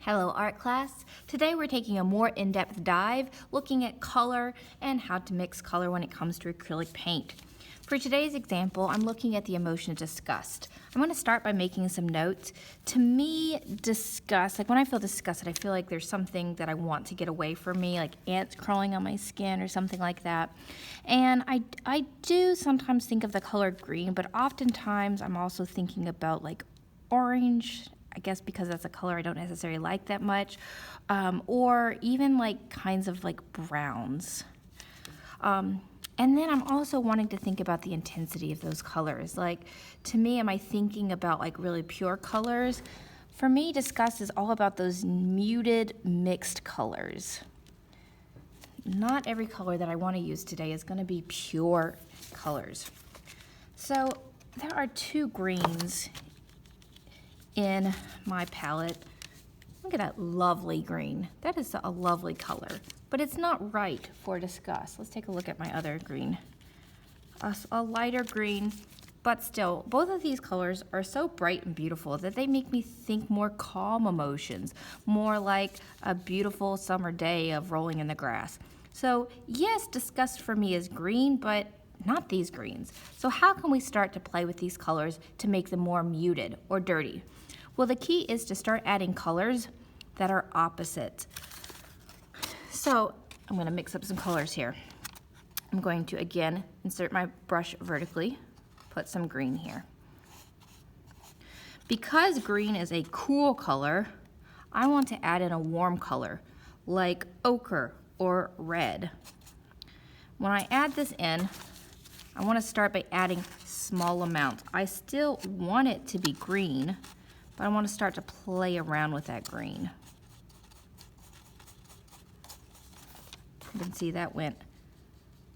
Hello art class. Today we're taking a more in-depth dive looking at color and how to mix color when it comes to acrylic paint. For today's example, I'm looking at the emotion disgust. I'm going to start by making some notes. To me, disgust, like when I feel disgusted, I feel like there's something that I want to get away from me, like ants crawling on my skin or something like that. And I do sometimes think of the color green, but oftentimes I'm also thinking about like orange, I guess because that's a color I don't necessarily like that much, or even like kinds of like browns. And then I'm also wanting to think about the intensity of those colors. Like, to me, am I thinking about like really pure colors? For me, disgust is all about those muted, mixed colors. Not every color that I want to use today is going to be pure colors. So there are two greens in my palette. Look at that lovely green. That is a lovely color, but it's not right for disgust. Let's take a look at my other green. A lighter green, but still, both of these colors are so bright and beautiful that they make me think more calm emotions, more like a beautiful summer day of rolling in the grass. So yes, disgust for me is green, but not these greens. So how can we start to play with these colors to make them more muted or dirty? Well, the key is to start adding colors that are opposite. So I'm going to mix up some colors here. I'm going to, again, insert my brush vertically, put some green here. Because green is a cool color, I want to add in a warm color, like ochre or red. When I add this in, I want to start by adding small amounts. I still want it to be green, but I want to start to play around with that green. You can see that went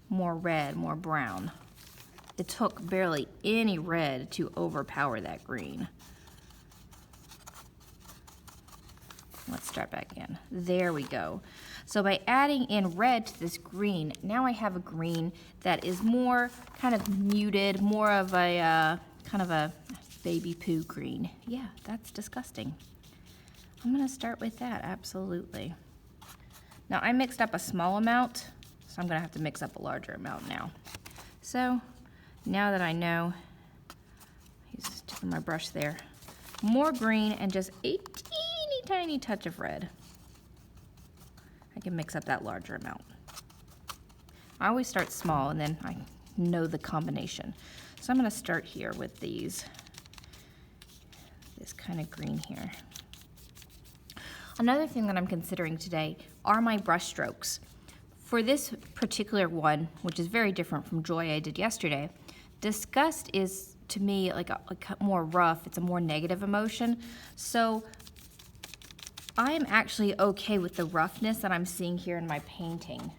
more red, more brown. It took barely any red to overpower that green. Let's start back in. There we go. So by adding in red to this green, now I have a green that is more kind of muted, more of a kind of a baby poo green. Yeah, that's disgusting. I'm gonna start with that, absolutely. Now I mixed up a small amount, so I'm gonna have to mix up a larger amount now. So now that I know, he's taking my brush there, more green and just a teeny tiny touch of red. I can mix up that larger amount. I always start small and then I know the combination. So I'm gonna start here with this kind of green here. Another thing that I'm considering today are my brush strokes. For this particular one, which is very different from Joy I did yesterday, disgust is to me like a more rough, it's a more negative emotion. So I am actually okay with the roughness that I'm seeing here in my painting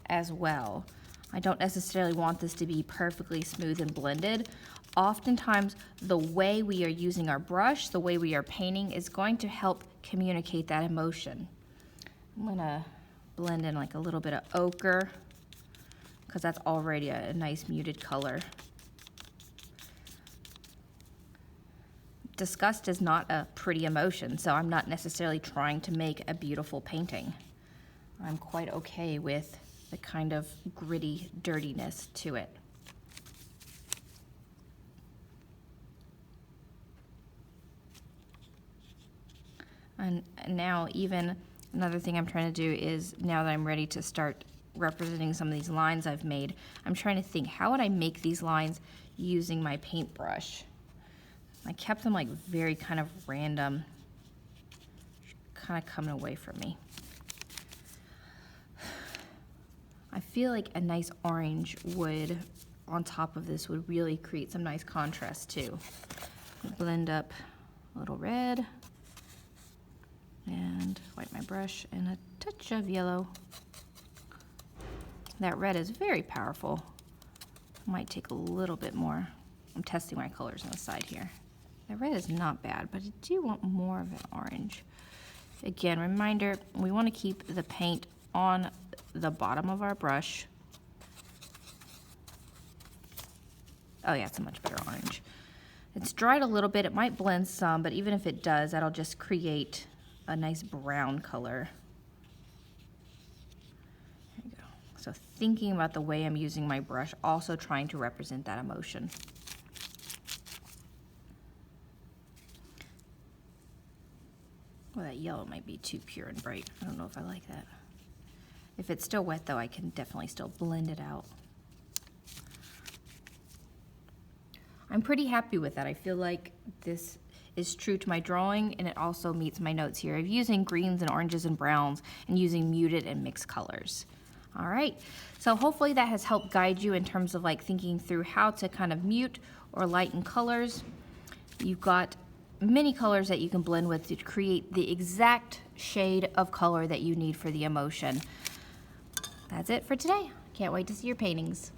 as well. I don't necessarily want this to be perfectly smooth and blended. Oftentimes, the way we are using our brush, the way we are painting is going to help communicate that emotion. I'm gonna blend in like a little bit of ochre because that's already a nice muted color. Disgust is not a pretty emotion, so I'm not necessarily trying to make a beautiful painting. I'm quite okay with the kind of gritty dirtiness to it. And now even another thing I'm trying to do is, now that I'm ready to start representing some of these lines I've made, I'm trying to think, how would I make these lines using my paintbrush? I kept them like very kind of random, kind of coming away from me. I feel like a nice orange would, on top of this, would really create some nice contrast too. Blend up a little red and wipe my brush and a touch of yellow. That red is very powerful. Might take a little bit more. I'm testing my colors on the side here. The red is not bad, but I do want more of an orange. Again, reminder, we want to keep the paint on the bottom of our brush. Oh yeah, it's a much better orange. It's dried a little bit, it might blend some, but even if it does, that'll just create a nice brown color. There you go. So thinking about the way I'm using my brush, also trying to represent that emotion. Well, that yellow might be too pure and bright. I don't know if I like that. If it's still wet though, I can definitely still blend it out. I'm pretty happy with that. I feel like this is true to my drawing, and it also meets my notes here of using greens and oranges and browns and using muted and mixed colors. All right, so hopefully that has helped guide you in terms of like thinking through how to kind of mute or lighten colors. You've got many colors that you can blend with to create the exact shade of color that you need for the emotion. That's it for today. Can't wait to see your paintings.